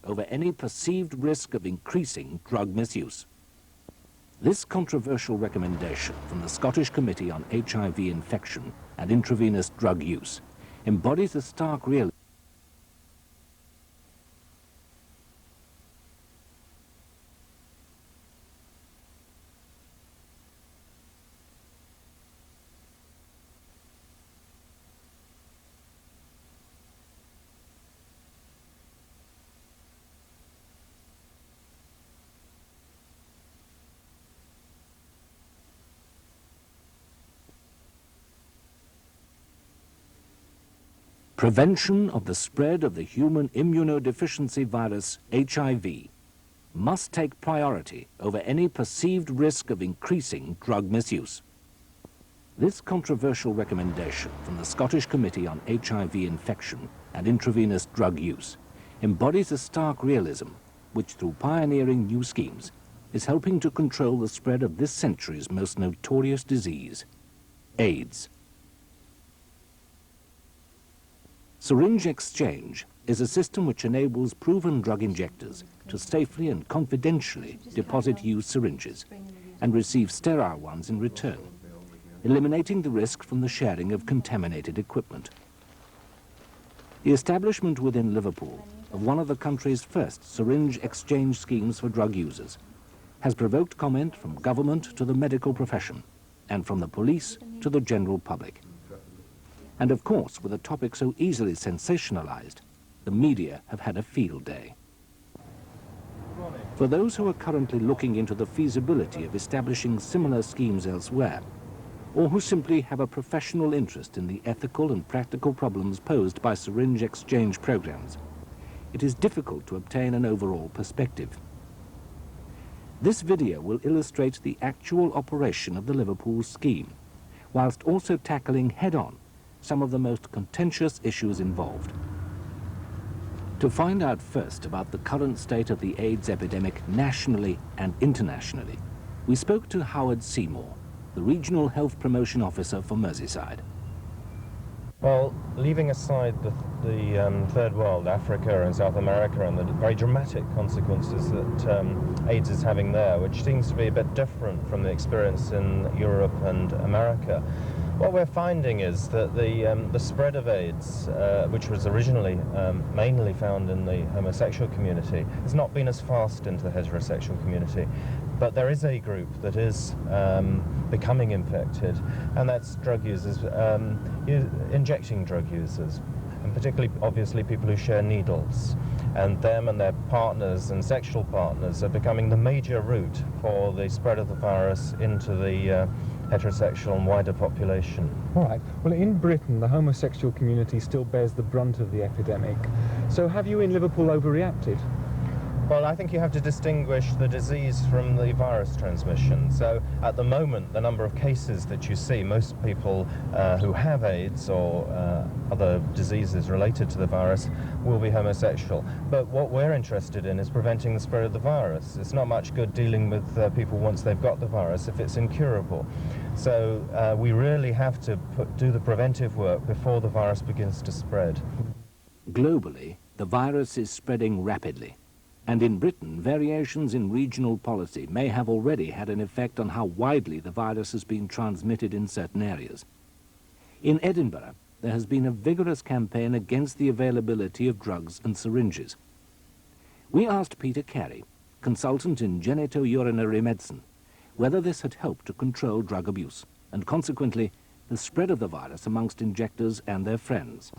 over any perceived risk of increasing drug misuse. This controversial recommendation from the Scottish Committee on HIV Infection and Intravenous Drug Use embodies a stark realism. Prevention of the spread of the human immunodeficiency virus, HIV, must take priority over any perceived risk of increasing drug misuse. This controversial recommendation from the Scottish Committee on HIV Infection and Intravenous Drug Use embodies a stark realism which, through pioneering new schemes, is helping to control the spread of this century's most notorious disease, AIDS. Syringe exchange is a system which enables proven drug injectors to safely and confidentially deposit used syringes and receive sterile ones in return, eliminating the risk from the sharing of contaminated equipment. The establishment within Liverpool of one of the country's first syringe exchange schemes for drug users has provoked comment from government to the medical profession and from the police to the general public. And of course, with a topic so easily sensationalized, the media have had a field day. For those who are currently looking into the feasibility of establishing similar schemes elsewhere, or who simply have a professional interest in the ethical and practical problems posed by syringe exchange programs, it is difficult to obtain an overall perspective. This video will illustrate the actual operation of the Liverpool scheme, whilst also tackling head-on some of the most contentious issues involved. To find out first about the current state of the AIDS epidemic nationally and internationally, we spoke to Howard Seymour, the Regional Health Promotion Officer for Merseyside. Well, leaving aside the Third World, Africa and South America, and the very dramatic consequences that AIDS is having there, which seems to be a bit different from the experience in Europe and America, what we're finding is that the spread of AIDS, which was originally mainly found in the homosexual community, has not been as fast into the heterosexual community. But there is a group that is becoming infected, and that's drug users, injecting drug users, and particularly, obviously, people who share needles. And them and their partners and sexual partners are becoming the major route for the spread of the virus into the heterosexual and wider population. All right. Well, in Britain, the homosexual community still bears the brunt of the epidemic. So have you in Liverpool overreacted? Well, I think you have to distinguish the disease from the virus transmission. So at the moment, the number of cases that you see, most people who have AIDS or other diseases related to the virus will be homosexual. But what we're interested in is preventing the spread of the virus. It's not much good dealing with people once they've got the virus if it's incurable. So we really have to do the preventive work before the virus begins to spread. Globally, the virus is spreading rapidly. And in Britain, variations in regional policy may have already had an effect on how widely the virus has been transmitted in certain areas. In Edinburgh, there has been a vigorous campaign against the availability of drugs and syringes. We asked Peter Carey, consultant in genitourinary medicine, whether this had helped to control drug abuse and consequently the spread of the virus amongst injectors and their friends.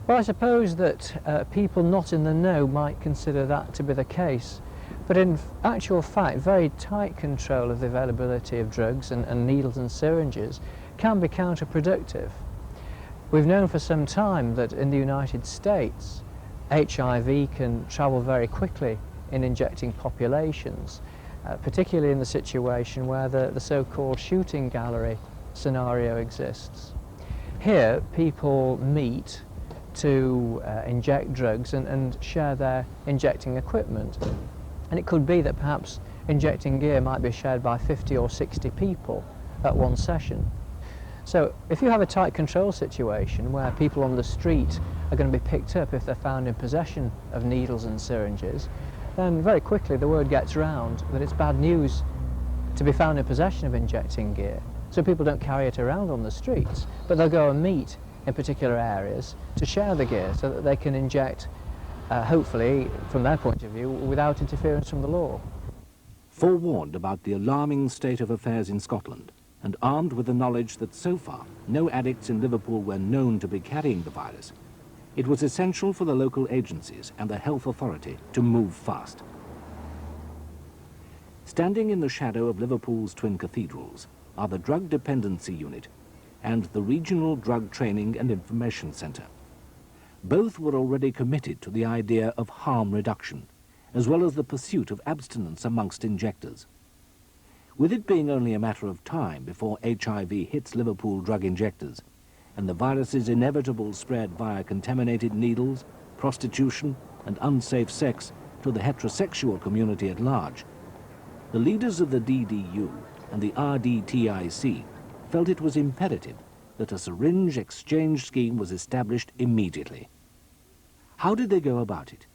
Well, I suppose that people not in the know might consider that to be the case, but in actual fact, very tight control of the availability of drugs and needles and syringes can be counterproductive. We've known for some time that in the United States, HIV can travel very quickly in injecting populations, particularly in the situation where the so-called shooting gallery scenario exists. Here, people meet to inject drugs and share their injecting equipment. And it could be that perhaps injecting gear might be shared by 50 or 60 people at one session. So if you have a tight control situation where people on the street are going to be picked up if they're found in possession of needles and syringes, then very quickly the word gets round that it's bad news to be found in possession of injecting gear. So people don't carry it around on the streets, but they'll go and meet in particular areas to share the gear so that they can inject, hopefully, from their point of view, without interference from the law. Forewarned about the alarming state of affairs in Scotland, and armed with the knowledge that so far no addicts in Liverpool were known to be carrying the virus, it was essential for the local agencies and the health authority to move fast. Standing in the shadow of Liverpool's twin cathedrals are the Drug Dependency Unit and the Regional Drug Training and Information Centre. Both were already committed to the idea of harm reduction, as well as the pursuit of abstinence amongst injectors. With it being only a matter of time before HIV hits Liverpool drug injectors, and the virus's inevitable spread via contaminated needles, prostitution, and unsafe sex to the heterosexual community at large, the leaders of the DDU and the RDTIC felt it was imperative that a syringe exchange scheme was established immediately. How did they go about it?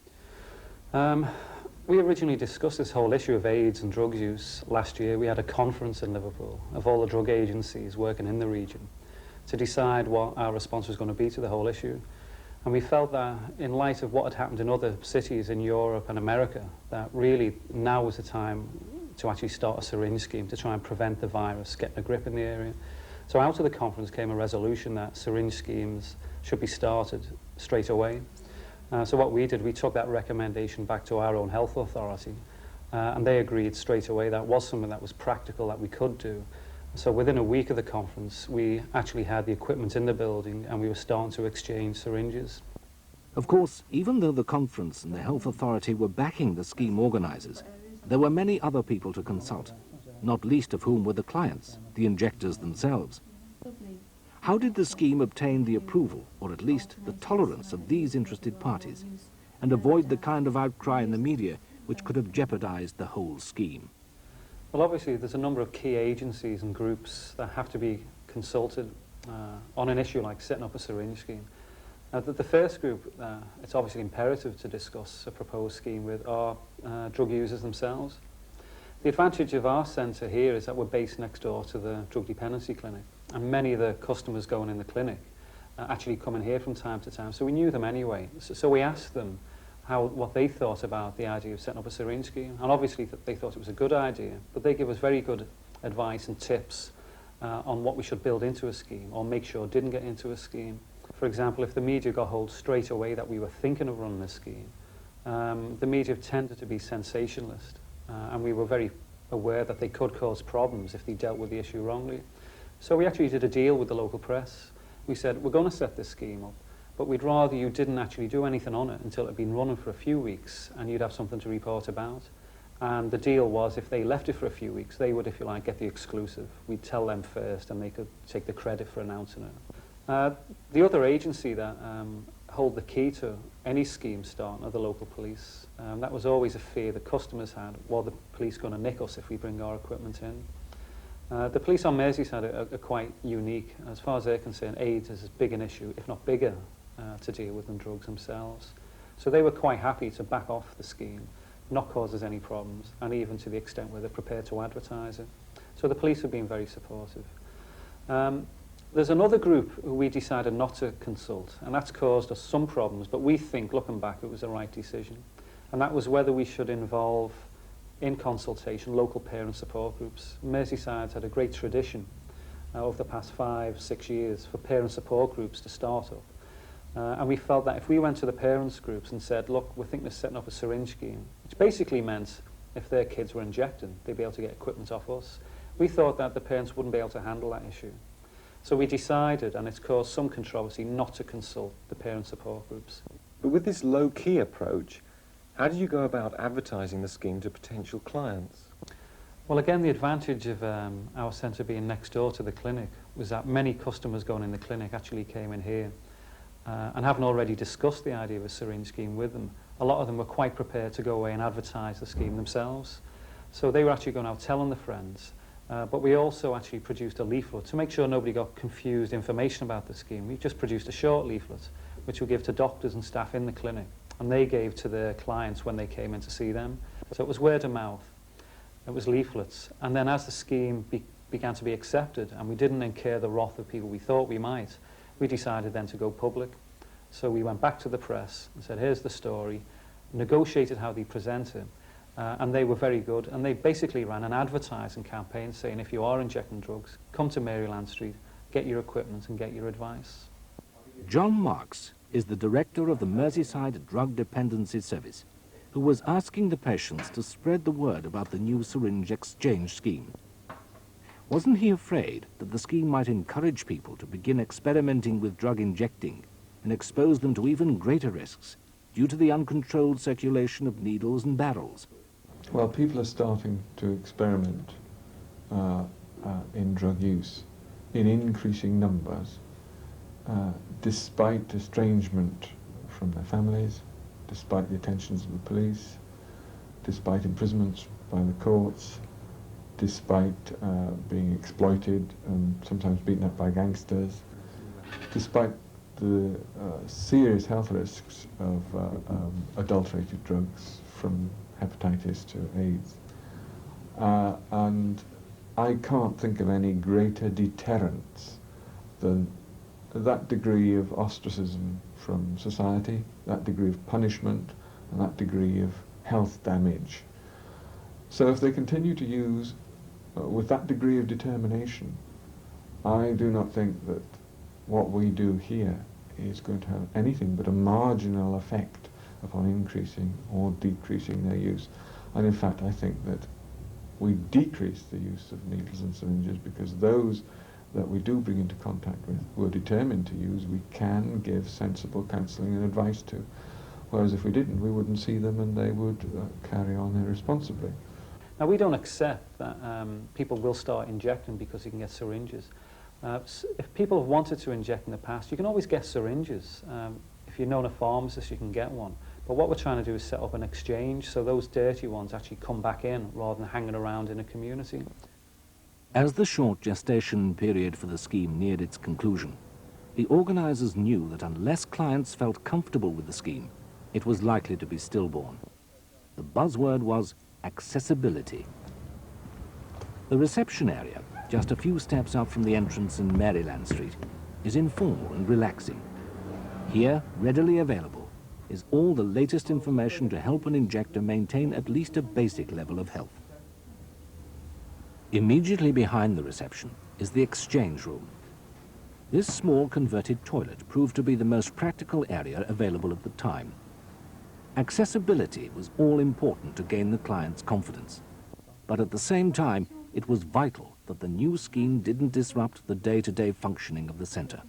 We originally discussed this whole issue of AIDS and drug use last year. We had a conference in Liverpool of all the drug agencies working in the region to decide what our response was going to be to the whole issue. And we felt that in light of what had happened in other cities in Europe and America, that really now was the time to actually start a syringe scheme to try and prevent the virus getting a grip in the area. So out of the conference came a resolution that syringe schemes should be started straight away. So what we did, we took that recommendation back to our own health authority, and they agreed straight away that was something that was practical that we could do. So within a week of the conference, we actually had the equipment in the building and we were starting to exchange syringes. Of course, even though the conference and the health authority were backing the scheme organisers, there were many other people to consult, not least of whom were the clients, the injectors themselves. How did the scheme obtain the approval, or at least the tolerance of these interested parties, and avoid the kind of outcry in the media which could have jeopardized the whole scheme? Well, obviously, there's a number of key agencies and groups that have to be consulted on an issue like setting up a syringe scheme. The first group, it's obviously imperative to discuss a proposed scheme with, are drug users themselves. The advantage of our centre here is that we're based next door to the drug dependency clinic, and many of the customers going in the clinic actually come in here from time to time, so we knew them anyway. So we asked them what they thought about the idea of setting up a syringe scheme, and obviously they thought it was a good idea, but they give us very good advice and tips on what we should build into a scheme or make sure didn't get into a scheme. For example, if the media got hold straight away that we were thinking of running a scheme, the media tended to be sensationalist, and we were very aware that they could cause problems if they dealt with the issue wrongly. So we actually did a deal with the local press. We said, we're going to set this scheme up, but we'd rather you didn't actually do anything on it until it had been running for a few weeks and you'd have something to report about. And the deal was if they left it for a few weeks, they would, if you like, get the exclusive. We'd tell them first and they could take the credit for announcing it. The other agency that hold the key to any scheme starting are the local police. That was always a fear the customers had. Were the police going to nick us if we bring our equipment in? The police on Merseyside are quite unique. As far as they're concerned, AIDS is as big an issue, if not bigger, to deal with than drugs themselves. So they were quite happy to back off the scheme, not cause us any problems, and even to the extent where they're prepared to advertise it. So the police have been very supportive. There's another group who we decided not to consult, and that's caused us some problems, but we think, looking back, it was the right decision. And that was whether we should involve, in consultation, local parent support groups. Merseyside's had a great tradition over the past 5-6 years for parent support groups to start up. And we felt that if we went to the parents groups and said, look, we're thinking of setting up a syringe scheme, which basically meant if their kids were injecting, they'd be able to get equipment off us. We thought that the parents wouldn't be able to handle that issue. So we decided, and it's caused some controversy, not to consult the parent support groups. But with this low-key approach, how did you go about advertising the scheme to potential clients? Well, again, the advantage of our centre being next door to the clinic was that many customers going in the clinic actually came in here. And having already discussed the idea of a syringe scheme with them, a lot of them were quite prepared to go away and advertise the scheme themselves. So they were actually going out telling their friends, But we also actually produced a leaflet to make sure nobody got confused information about the scheme. We just produced a short leaflet which we give to doctors and staff in the clinic, and they gave to their clients when they came in to see them. So it was word of mouth, it was leaflets, and then as the scheme began to be accepted and we didn't incur the wrath of people we thought we might, we decided then to go public. So we went back to the press and said, here's the story, negotiated how they present it, and they were very good, and they basically ran an advertising campaign saying if you are injecting drugs, come to Maryland Street, get your equipment and get your advice. John Marks is the director of the Merseyside Drug Dependency Service, who was asking the patients to spread the word about the new syringe exchange scheme. Wasn't he afraid that the scheme might encourage people to begin experimenting with drug injecting and expose them to even greater risks due to the uncontrolled circulation of needles and barrels? Well, people are starting to experiment in drug use in increasing numbers, despite estrangement from their families, despite the attentions of the police, despite imprisonments by the courts, despite being exploited and sometimes beaten up by gangsters, despite the serious health risks of adulterated drugs from hepatitis to AIDS. And I can't think of any greater deterrence than that degree of ostracism from society, that degree of punishment, and that degree of health damage. So if they continue to use with that degree of determination, I do not think that what we do here is going to have anything but a marginal effect upon increasing or decreasing their use. And in fact, I think that we decrease the use of needles and syringes because those that we do bring into contact with, who are determined to use, we can give sensible counselling and advice to. Whereas if we didn't, we wouldn't see them and they would carry on irresponsibly. Now, we don't accept that people will start injecting because you can get syringes. If people have wanted to inject in the past, you can always get syringes. If you're known a pharmacist, you can get one. But what we're trying to do is set up an exchange so those dirty ones actually come back in rather than hanging around in a community. As the short gestation period for the scheme neared its conclusion, the organisers knew that unless clients felt comfortable with the scheme, it was likely to be stillborn. The buzzword was accessibility. The reception area, just a few steps up from the entrance in Maryland Street, is informal and relaxing. Here, readily available, is all the latest information to help an injector maintain at least a basic level of health. Immediately behind the reception is the exchange room. This small converted toilet proved to be the most practical area available at the time. Accessibility was all important to gain the client's confidence. But at the same time, it was vital that the new scheme didn't disrupt the day-to-day functioning of the centre.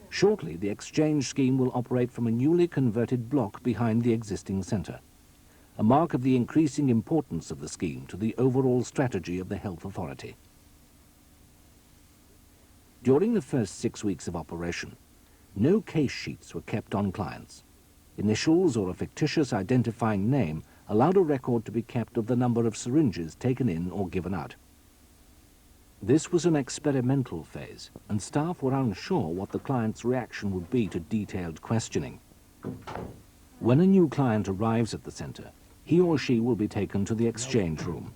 Shortly, the exchange scheme will operate from a newly converted block behind the existing centre, a mark of the increasing importance of the scheme to the overall strategy of the health authority. During the first 6 weeks of operation, no case sheets were kept on clients. Initials or a fictitious identifying name allowed a record to be kept of the number of syringes taken in or given out. This was an experimental phase, and staff were unsure what the client's reaction would be to detailed questioning. When a new client arrives at the centre, he or she will be taken to the exchange room.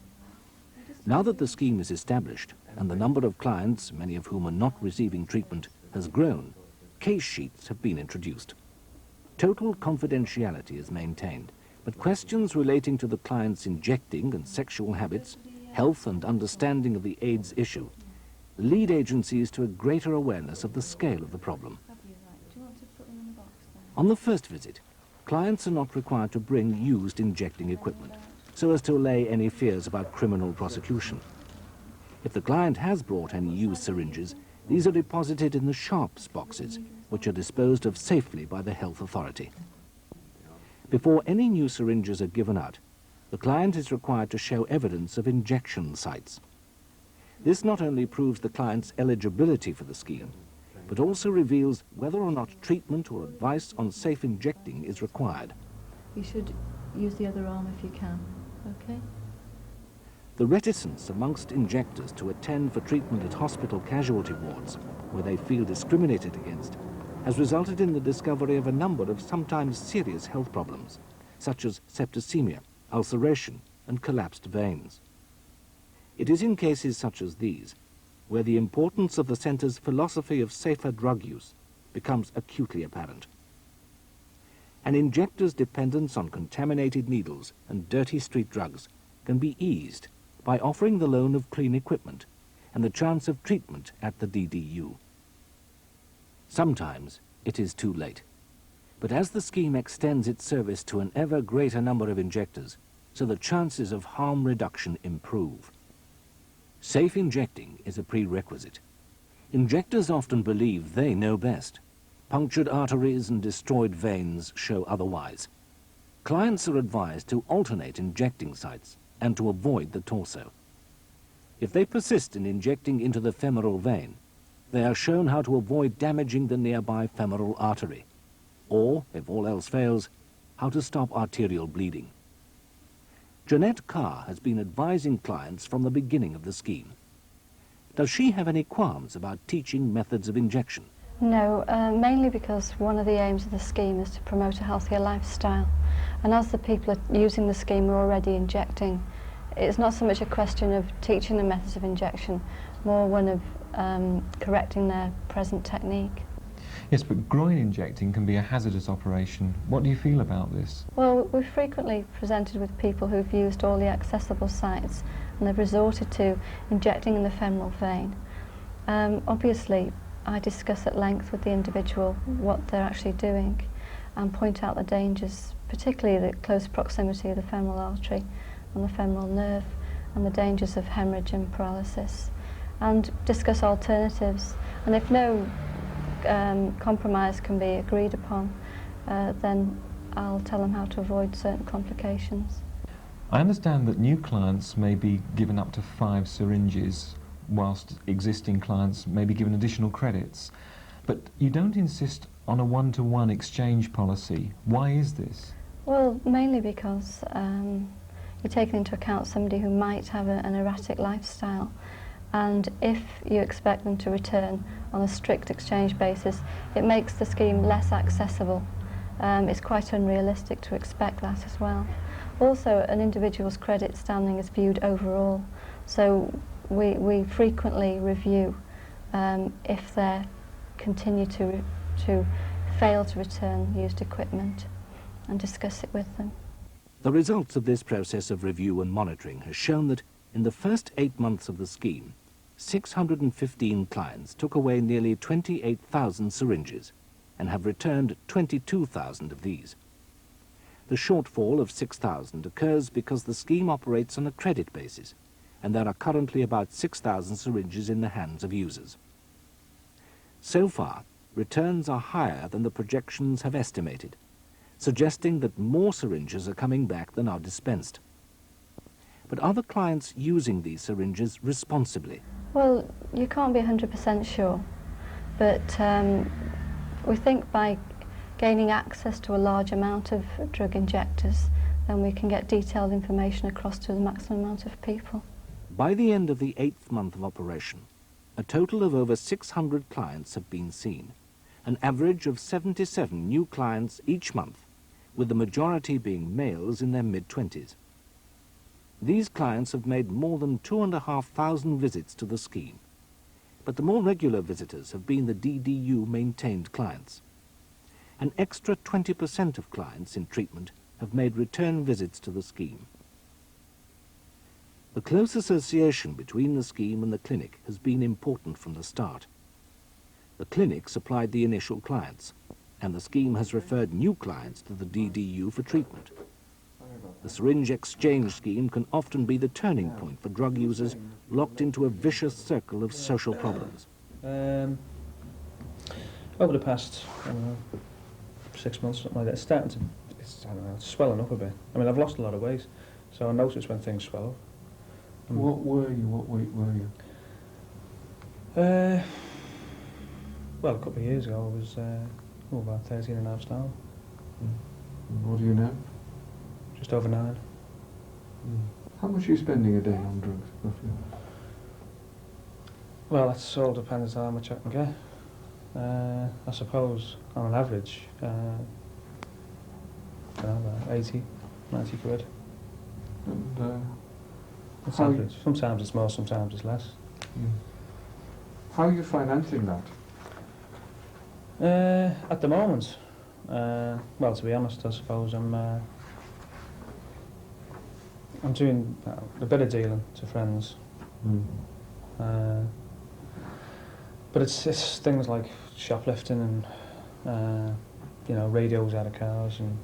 Now that the scheme is established and the number of clients, many of whom are not receiving treatment, has grown, case sheets have been introduced. Total confidentiality is maintained, but questions relating to the client's injecting and sexual habits, health and understanding of the AIDS issue lead agencies to a greater awareness of the scale of the problem. On the first visit, clients are not required to bring used injecting equipment, so as to allay any fears about criminal prosecution. If the client has brought any used syringes, these are deposited in the sharps boxes, which are disposed of safely by the health authority. Before any new syringes are given out, the client is required to show evidence of injection sites. This not only proves the client's eligibility for the scheme, but also reveals whether or not treatment or advice on safe injecting is required. You should use the other arm if you can, okay? The reticence amongst injectors to attend for treatment at hospital casualty wards, where they feel discriminated against, has resulted in the discovery of a number of sometimes serious health problems, such as septicemia, ulceration, and collapsed veins. It is in cases such as these where the importance of the centre's philosophy of safer drug use becomes acutely apparent. An injector's dependence on contaminated needles and dirty street drugs can be eased by offering the loan of clean equipment and the chance of treatment at the DDU. Sometimes it is too late, but as the scheme extends its service to an ever greater number of injectors, so the chances of harm reduction improve. Safe injecting is a prerequisite. Injectors often believe they know best. Punctured arteries and destroyed veins show otherwise. Clients are advised to alternate injecting sites and to avoid the torso. If they persist in injecting into the femoral vein, they are shown how to avoid damaging the nearby femoral artery, or, if all else fails, how to stop arterial bleeding. Jeanette Carr has been advising clients from the beginning of the scheme. Does she have any qualms about teaching methods of injection? No, mainly because one of the aims of the scheme is to promote a healthier lifestyle. And as the people are using the scheme are already injecting, it's not so much a question of teaching the methods of injection, more one of correcting their present technique. Yes, but groin injecting can be a hazardous operation. What do you feel about this? Well, we've frequently presented with people who've used all the accessible sites and they've resorted to injecting in the femoral vein. Obviously, I discuss at length with the individual what they're actually doing and point out the dangers, particularly the close proximity of the femoral artery and the femoral nerve and the dangers of hemorrhage and paralysis, and discuss alternatives. And if no compromise can be agreed upon, then I'll tell them how to avoid certain complications. I understand that new clients may be given up to 5 syringes, whilst existing clients may be given additional credits. But you don't insist on a one-to-one exchange policy. Why is this? Well, mainly because you're taking into account somebody who might have an erratic lifestyle, and if you expect them to return on a strict exchange basis, it makes the scheme less accessible. It's quite unrealistic to expect that as well. Also, an individual's credit standing is viewed overall, so we frequently review if they continue to fail to return used equipment and discuss it with them. The results of this process of review and monitoring has shown that in the first 8 months of the scheme, 615 clients took away nearly 28,000 syringes and have returned 22,000 of these. The shortfall of 6,000 occurs because the scheme operates on a credit basis, and there are currently about 6,000 syringes in the hands of users. So far, returns are higher than the projections have estimated, suggesting that more syringes are coming back than are dispensed. But are the clients using these syringes responsibly? Well, you can't be 100% sure, but we think by gaining access to a large amount of drug injectors, then we can get detailed information across to the maximum amount of people. By the end of the 8th month of operation, a total of over 600 clients have been seen, an average of 77 new clients each month, with the majority being males in their mid-20s. These clients have made more than 2,500 visits to the scheme, but the more regular visitors have been the DDU-maintained clients. An extra 20% of clients in treatment have made return visits to the scheme. The close association between the scheme and the clinic has been important from the start. The clinic supplied the initial clients, and the scheme has referred new clients to the DDU for treatment. The Syringe Exchange Scheme can often be the turning point for drug users locked into a vicious circle of social problems. Over the past, 6 months, something like that, it's starting to, it's swelling up a bit. I mean, I've lost a lot of weight, so I notice when things swell up. What were you? What weight were you? Well, a couple of years ago, I was about 13.5 stone. What are you now? Just over 9. How much are you spending a day on drugs, roughly? Well, that's all depends on how much I can get. I suppose on an average, about 80, 90 quid. And That's how average. Sometimes it's more, sometimes it's less. how are you financing that? At the moment, well, to be honest, I suppose I'm doing a bit of dealing to friends. But it's things like shoplifting and you know, radios out of cars and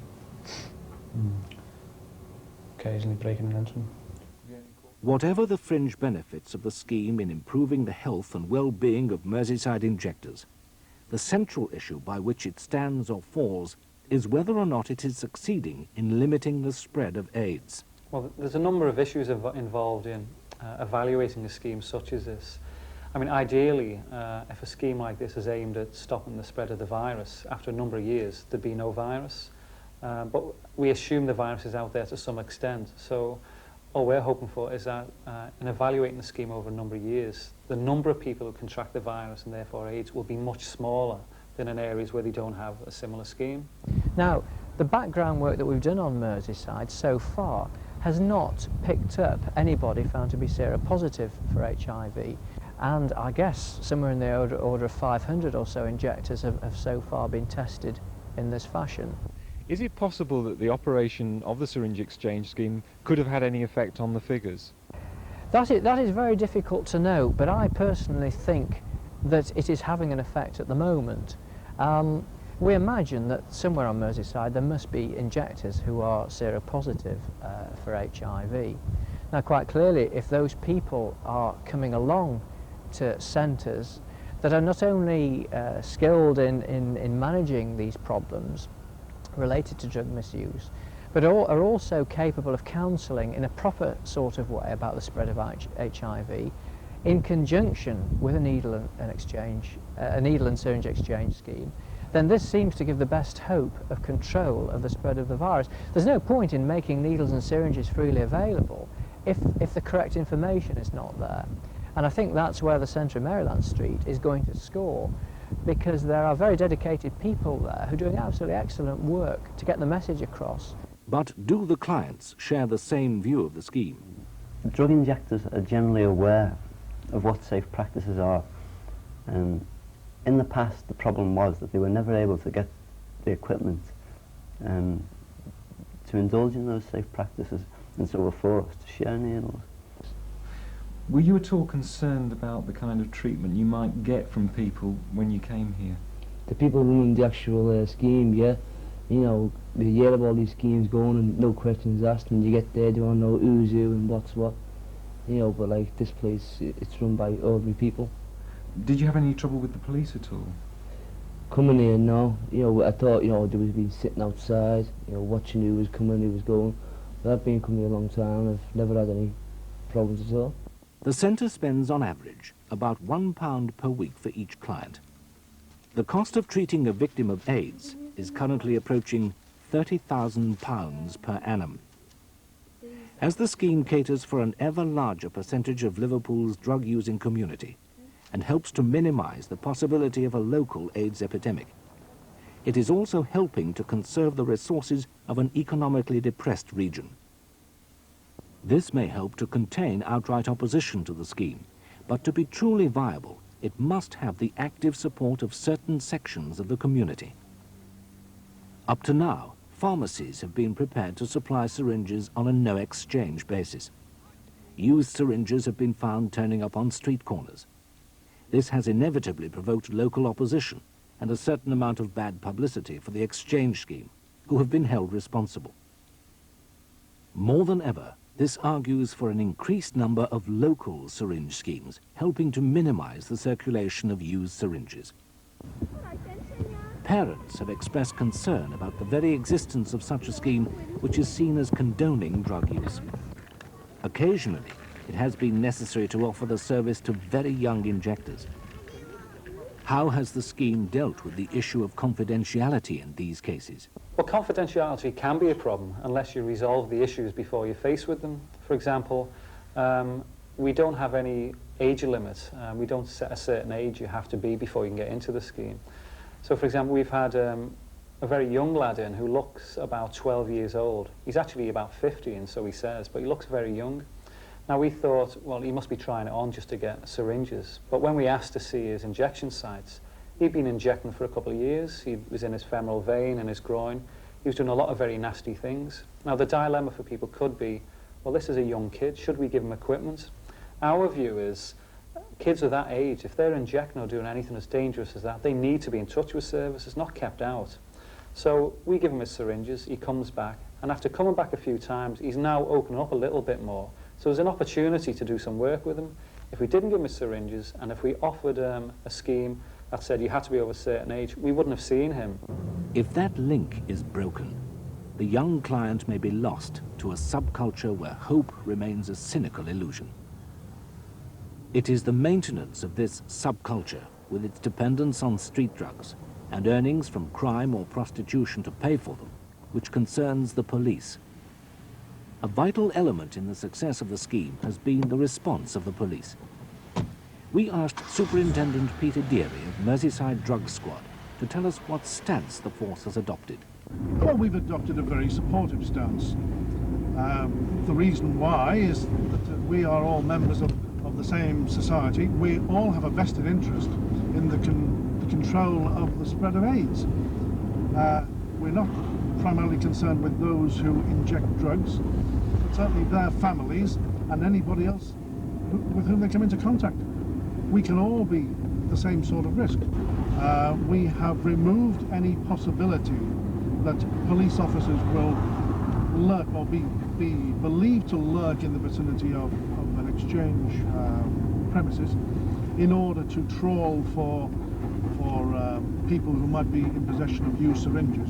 occasionally breaking and entering. Whatever the fringe benefits of the scheme in improving the health and well-being of Merseyside injectors, the central issue by which it stands or falls is whether or not it is succeeding in limiting the spread of AIDS. Well, there's a number of issues involved in evaluating a scheme such as this. I mean, ideally, if a scheme like this is aimed at stopping the spread of the virus, after a number of years, there'd be no virus. But we assume the virus is out there to some extent. So all we're hoping for is that in evaluating the scheme over a number of years, the number of people who contract the virus and therefore AIDS will be much smaller than in areas where they don't have a similar scheme. Now, the background work that we've done on Merseyside so far has not picked up anybody found to be seropositive for HIV. And I guess somewhere in the order of 500 or so injectors have so far been tested in this fashion. Is it possible that the operation of the syringe exchange scheme could have had any effect on the figures? That is very difficult to know, but I personally think that it is having an effect at the moment. We imagine that somewhere on Merseyside there must be injectors who are seropositive for HIV. Now, quite clearly, if those people are coming along to centres that are not only skilled in managing these problems related to drug misuse, but are also capable of counselling in a proper sort of way about the spread of HIV, in conjunction with a needle and syringe exchange scheme, then this seems to give the best hope of control of the spread of the virus. There's no point in making needles and syringes freely available if the correct information is not there. And I think that's where the Centre of Maryland Street is going to score, because there are very dedicated people there who are doing absolutely excellent work to get the message across. But do the clients share the same view of the scheme? Drug injectors are generally aware of what safe practices are. In the past, the problem was that they were never able to get the equipment to indulge in those safe practices, and so were forced to share needles. Were you at all concerned about the kind of treatment you might get from people when you came here? The people running the actual scheme, yeah, you know, they hear of all these schemes going and no questions asked, and you get there, they want to know who's who and what's what, you know, but like this place, it's run by ordinary people. Did you have any trouble with the police at all? Coming here, no, you know, I thought, you know, they was been sitting outside, you know, watching who was coming, who was going, but I've been coming here a long time, I've never had any problems at all. The centre spends on average about £1 per week for each client. The cost of treating a victim of AIDS is currently approaching £30,000 per annum. As the scheme caters for an ever larger percentage of Liverpool's drug-using community and helps to minimise the possibility of a local AIDS epidemic, it is also helping to conserve the resources of an economically depressed region. This may help to contain outright opposition to the scheme, but to be truly viable, it must have the active support of certain sections of the community. Up to now, pharmacies have been prepared to supply syringes on a no-exchange basis. Used syringes have been found turning up on street corners. This has inevitably provoked local opposition and a certain amount of bad publicity for the exchange scheme, who have been held responsible. More than ever, this argues for an increased number of local syringe schemes, helping to minimize the circulation of used syringes. Parents have expressed concern about the very existence of such a scheme, which is seen as condoning drug use. Occasionally, it has been necessary to offer the service to very young injectors. How has the scheme dealt with the issue of confidentiality in these cases? Well, confidentiality can be a problem unless you resolve the issues before you're faced with them. For example, we don't have any age limit. We don't set a certain age you have to be before you can get into the scheme. So, for example, we've had a very young lad in who looks about 12 years old. He's actually about 50, and so he says, but he looks very young. Now, we thought, well, he must be trying it on just to get syringes. But when we asked to see his injection sites, he'd been injecting for a couple of years. He was in his femoral vein and his groin. He was doing a lot of very nasty things. Now, the dilemma for people could be, well, this is a young kid. Should we give him equipment? Our view is, kids of that age, if they're injecting or doing anything as dangerous as that, they need to be in touch with services, not kept out. So we give him his syringes, he comes back, and after coming back a few times, he's now opening up a little bit more. So there's an opportunity to do some work with him. If we didn't give him his syringes, and if we offered a scheme that said you had to be over a certain age, we wouldn't have seen him. If that link is broken, the young client may be lost to a subculture where hope remains a cynical illusion. It is the maintenance of this subculture, with its dependence on street drugs and earnings from crime or prostitution to pay for them, which concerns the police. A vital element in the success of the scheme has been the response of the police. We asked Superintendent Peter Deary of Merseyside Drug Squad to tell us what stance the force has adopted. Well, we've adopted a very supportive stance. The reason why is that we are all members of the same society. We all have a vested interest in the control of the spread of AIDS. We're not primarily concerned with those who inject drugs, but certainly their families and anybody else with whom they come into contact. We can all be the same sort of risk. We have removed any possibility that police officers will lurk or be believed to lurk in the vicinity of an exchange premises in order to trawl for people who might be in possession of used syringes.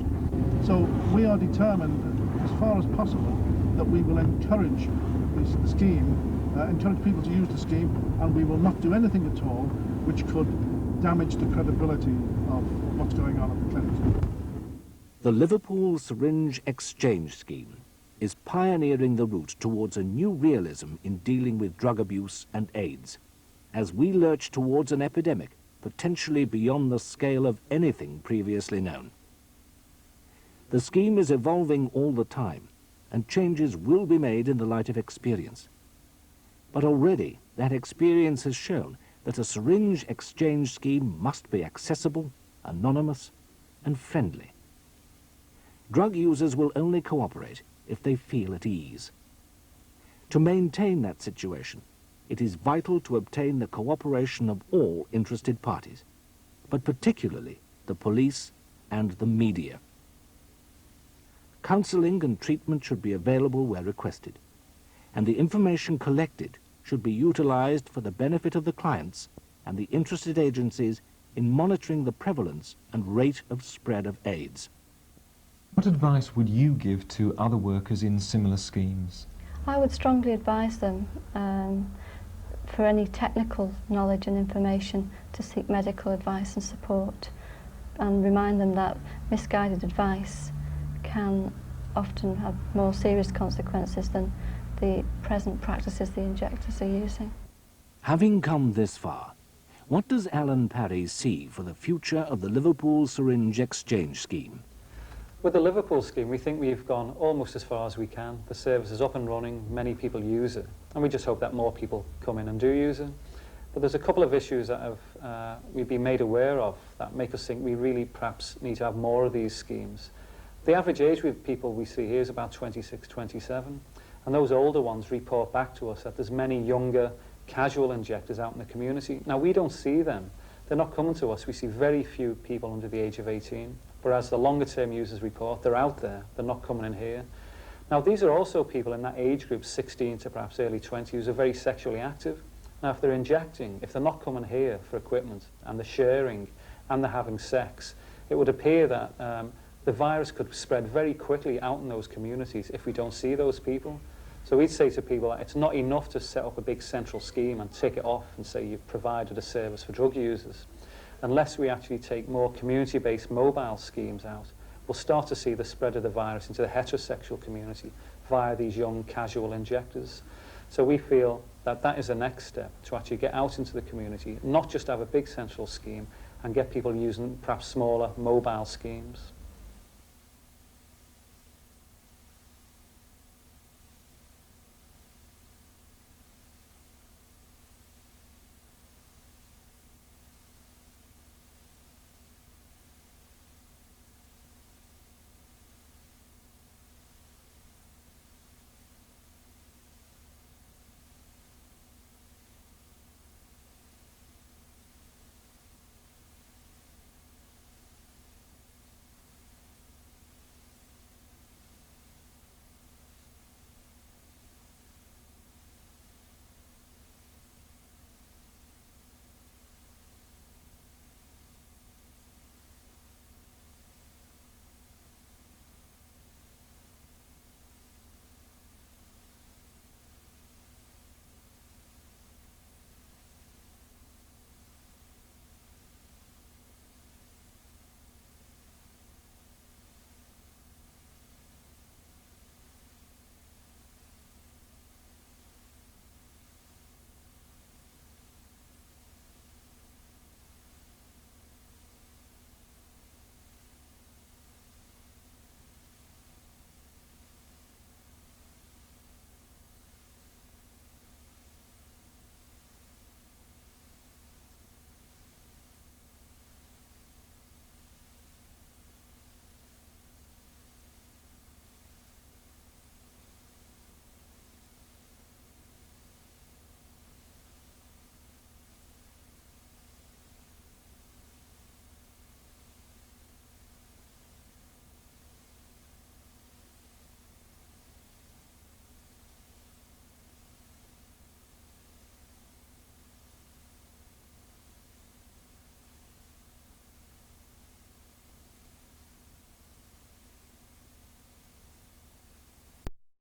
So we are determined, as far as possible, that we will encourage the scheme, encourage people to use the scheme, and we will not do anything at all which could damage the credibility of what's going on at the clinics. The Liverpool Syringe Exchange Scheme is pioneering the route towards a new realism in dealing with drug abuse and AIDS, as we lurch towards an epidemic potentially beyond the scale of anything previously known. The scheme is evolving all the time, and changes will be made in the light of experience. But already that experience has shown that a syringe exchange scheme must be accessible, anonymous, and friendly. Drug users will only cooperate if they feel at ease. To maintain that situation, it is vital to obtain the cooperation of all interested parties, but particularly the police and the media. Counselling and treatment should be available where requested, and the information collected should be utilised for the benefit of the clients and the interested agencies in monitoring the prevalence and rate of spread of AIDS. What advice would you give to other workers in similar schemes? I would strongly advise them for any technical knowledge and information to seek medical advice and support, and remind them that misguided advice can often have more serious consequences than the present practices the injectors are using. Having come this far, what does Alan Parry see for the future of the Liverpool Syringe Exchange Scheme? With the Liverpool scheme, we think we've gone almost as far as we can. The service is up and running, many people use it, and we just hope that more people come in and do use it. But there's a couple of issues that we've been made aware of that make us think we really perhaps need to have more of these schemes. The average age with people we see here is about 26, 27, and those older ones report back to us that there's many younger casual injectors out in the community. Now, we don't see them. They're not coming to us. We see very few people under the age of 18. Whereas the longer term users report, they're out there, they're not coming in here. Now, these are also people in that age group, 16 to perhaps early 20, who are very sexually active. Now, if they're injecting, if they're not coming here for equipment, and they're sharing, and they're having sex, it would appear that the virus could spread very quickly out in those communities if we don't see those people. So we'd say to people that it's not enough to set up a big central scheme and tick it off and say you've provided a service for drug users. Unless we actually take more community-based mobile schemes out, we'll start to see the spread of the virus into the heterosexual community via these young casual injectors. So we feel that that is the next step, to actually get out into the community, not just have a big central scheme, and get people using perhaps smaller mobile schemes.